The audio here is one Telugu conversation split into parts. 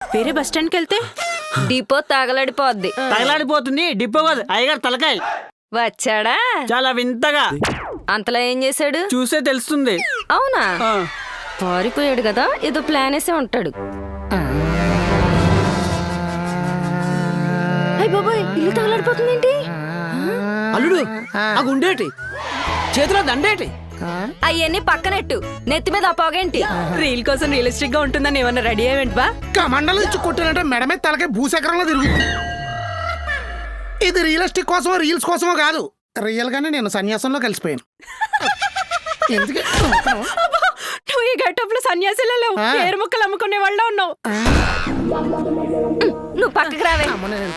వేరే బస్ స్టాండ్కి వెళ్తే డిపో తగలడిపోద్ది. తగలాడిపోతుంది డిపో కాదు అయ్యగారు తలకాయ. వచ్చాడా? చాలా వింతగా. అంతలా ఏం చేశాడు? చూసే తెలుస్తుంది. అవునా? ఆ, పారిపోయాడు కదా, ఏదో ప్లాన్ వేసే ఉంటాడు. అయ్య బాబాయ్, ఇల్లు తగలడిపోతుంది ఏంటి? అల్లుడు ఆ గుండేటి, చేతిలో దండేటి. అయ్యన్ని పక్కనెట్టు, నెత్తి మీద ఆ పొగేంటి? రీల్ కోసం రియలిస్టిక్ గా ఉంటుందని ఏమన్నా రెడీ అయ్యేంటి బా? కమండలు ఇచ్చి కొట్టినట్టే మెడ మీద తలకే భూచక్రంలో తిరుగుతుంది. ఇది రియలిస్టిక్ కోసమో రీల్స్ కోసమో కాదు, రియల్ గానే నేను సన్యాసంలో కలిసిపోయాను. ఎందుకే నువ్వు ఈ గెటప్ లో సన్యాసిలో పేరు ముక్కలు అమ్ముకునే వాళ్ళ ఉన్నావు. నువ్వు పక్కకి రావే.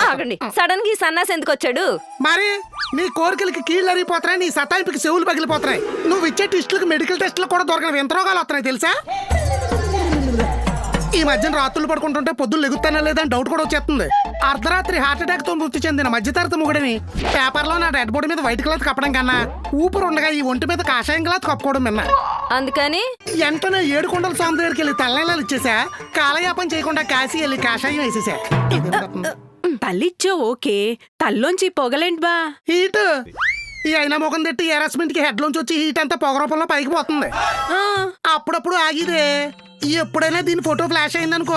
ఆగండి, సడన్ గా ఈ సన్నాసి ఎందుకు వచ్చాడు? మరి నీ కోరికలకి కీళ్ళు అరిగిపోతున్నాయి, నీ సతాయింపుకి చెవులు పగిలిపోతున్నాయి. నువ్వు ఇచ్చే టెస్టులకు మెడికల్ టెస్టులు కూడా దొరకని వింత రోగాలు వస్తున్నాయి తెలుసా? ఈ మధ్యన రాత్రులు పడుకుంటుంటే పొద్దులు లెగుతానా లేదని డౌట్ కూడా వచ్చేస్తుంది. అర్ధరాత్రి హార్ట్ అటాక్ తో మృతి చెందిన మధ్యతరగతి మొగుడిని పేపర్లో నా డెడ్ బాడీ మీద వైట్ క్లాత్ కప్పడం కన్నా ఊపిరి ఉండగా ఈ ఒంటి మీద కాషాయం క్లాత్ కప్పుకోవడం విన్నా. అందుకని వెంటనే 7 కొండల స్వామి దగ్గరికి వెళ్ళి తల్లనీళ్ళు ఇచ్చేసా. కాలయాపం చేయకుండా కాశీ వెళ్ళి కాషాయం వేసేసా. తల్లిచ్చో ఓకే, తల్లోంచి పొగలేంటి బా? హీట్ ఈ అయినా ముఖం తిట్టి హెరాస్మెంట్ కి హెడ్ లోంచి వచ్చి హీట్ అంతా పొగ రూపంలో పైకి పోతుంది. అప్పుడప్పుడు ఆగిదే. ఎప్పుడైనా దీని ఫోటో ఫ్లాష్ అయిందనుకో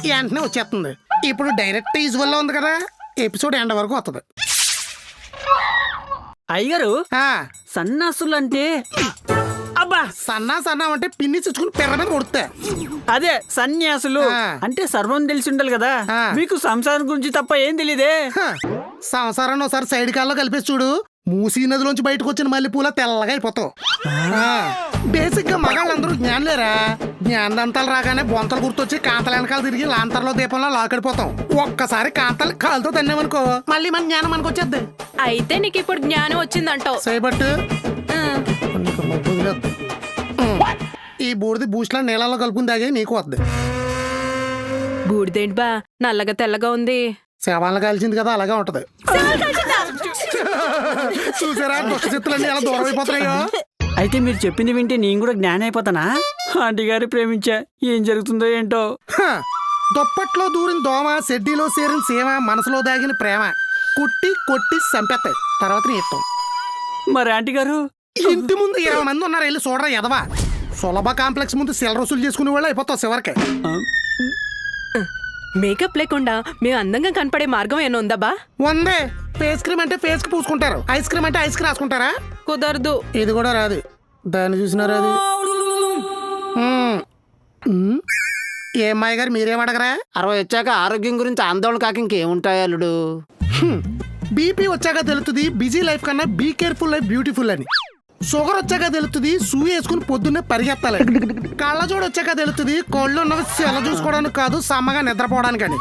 వెంటనే వచ్చేస్తుంది. ఇప్పుడు డైరెక్ట్ యూజువల్ లో ఉంది కదా, ఎపిసోడ్ ఎండ్ వరకు వస్తుంది. అయ్యగారు ఆ, సన్నాసులు అంటే అబ్బా సన్నా అంటే పిన్ని చుచ్చుకుని పెర్ర మీద కొడుతా. అదే సన్యాసులు ఆ. అంటే సర్వం తెలిసి ఉండాలి కదా. ఆ. మీకు సంసారం గురించి తప్ప ఏం తెలియదే. సంసారాన్ని ఒకసారి సైడ్ కాల్లో కలిపేసి చూడు, మూసీ నదిలోంచి బయటకు వచ్చిన మల్లెపూల తెల్లగా అయిపోతావు. బేసిక్ గా మగాళ్ళందరూ జ్ఞానులేరా. జ్ఞానదంతాలు రాగానే బొంతలు గుర్తొచ్చి కాంతల వెనకాల తిరిగి లాంతర్లో దీపంలో లాకడిపోతాం. ఒక్కసారి కాంతలు కాలుతో తన్నామనుకో మళ్ళీ మన జ్ఞానం మనకు వచ్చేద్ది. అయితే నీకు ఇప్పుడు జ్ఞానం వచ్చిందంటావు. చేయబట్టు ఈ బూడిది బూస్ట్లా నీళ్ళలో కలుపుకుని తాగే నీకు వద్దు. బూడిదేంటి బా, నల్లగా తెల్లగా ఉంది. శవాలను కాల్చింది కదా, అలాగే ఉంటది. చూసారా దుష్టచిత్తులన్నీ ఎలా దూరం అయిపోతున్నాయో. అయితే మీరు చెప్పింది వింటే నేను కూడా జ్ఞానం అయిపోతానా? ఆంటీ గారి ప్రేమించా, ఏం జరుగుతుందో ఏంటో. దుప్పట్లో దూరిన దోమ, సెడ్డీలో చేరిన సీమ, మనసులో దాగిన ప్రేమ కుట్టి కొట్టి చంపేస్తాయి. తర్వాత నీ ఇష్టం. మరి ఆంటీ గారు ఇంటి ముందు 20 మంది ఉన్నారు, వెళ్ళి చూడరా ఎదవా. సులభ కాంప్లెక్స్ ముందు సెల రసూలు చేసుకునే వాళ్ళు అయిపోతావు చివరికి. మేకప్ లేకుండా మేము అందంగా కనపడే మార్గం ఏమైనా ఉందా బా? వందే. ఫేస్ క్రీమ్ అంటే ఫేస్ కి పూసుకుంటారు, ఐస్ క్రీమ్ అంటే ఐస్ కి రాసుకుంటారా. కుదరదు. ఇది కూడా రాదు, దాన్ని చూసినారా అది. ఏ అమ్మాయి గారు మీరేమడగరా? 60 వచ్చాక ఆరోగ్యం గురించి ఆందోళన కాక ఇంకేముంటాయి అల్లుడు. బీపీ వచ్చాక తెలుస్తుంది బిజీ లైఫ్ కన్నా బీ కేర్ఫుల్ లైఫ్ బ్యూటిఫుల్ అని. షుగర్ వచ్చాక తెలుస్తుంది సూ వేసుకుని పొద్దున్నే పరిగెత్తాలి. కళ్ళజోడు వచ్చాక తెలుస్తుంది కళ్ళు ఉన్నవి సెల చూసుకోవడానికి కాదు, సమ్మగా నిద్రపోవడానికి అని.